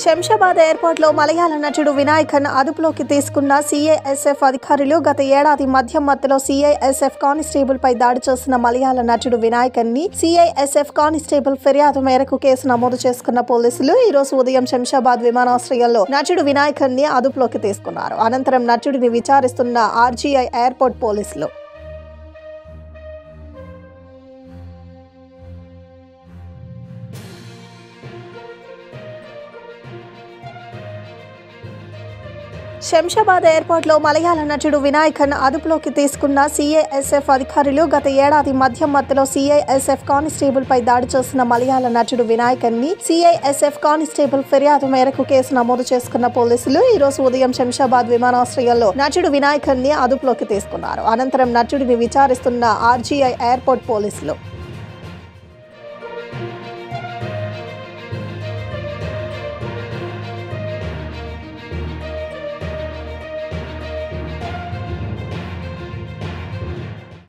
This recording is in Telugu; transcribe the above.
శంషాబాద్ ఎయిర్పోర్ట్లో మలయాళ నటుడు వినాయకన్ అదుపులోకి తీసుకున్న సిఐఎస్ఎఫ్ అధికారులు గత ఏడాది మధ్య మధ్యలో సిఐఎస్ఎఫ్ కానిస్టేబుల్ పై దాడి చేసిన మలయాళ నటుడు వినాయకన్ ని సిఐఎస్ఎఫ్ కానిస్టేబుల్ ఫిర్యాదు మేరకు కేసు నమోదు చేసుకున్న పోలీసులు ఈ రోజు ఉదయం శంషాబాద్ విమానాశ్రయంలో నటుడు వినాయకన్ ని అదుపులోకి తీసుకున్నారు. అనంతరం నటుడిని విచారిస్తున్న ఆర్జీఐ ఎయిర్పోర్ట్ పోలీసులు శంషాబాద్ ఎయిర్పోర్ట్లో మలయాళ నటుడు వినాయకన్ అదుపులోకి తీసుకున్న సిఐఎస్ఎఫ్ అధికారులు గత ఏడాది మధ్య మధ్యలో సిఐఎస్ఎఫ్ కానిస్టేబుల్ పై దాడి చేసిన మలయాళ నటుడు వినాయకన్ ని సిఐఎస్ఎఫ్ కానిస్టేబుల్ ఫిర్యాదు మేరకు కేసు నమోదు చేసుకున్న పోలీసులు ఈ రోజు ఉదయం శంషాబాద్ విమానాశ్రయంలో నటుడు వినాయకన్ ని అదుపులోకి తీసుకున్నారు. అనంతరం నటుడిని విచారిస్తున్న ఆర్జీఐ ఎయిర్పోర్ట్ పోలీసులు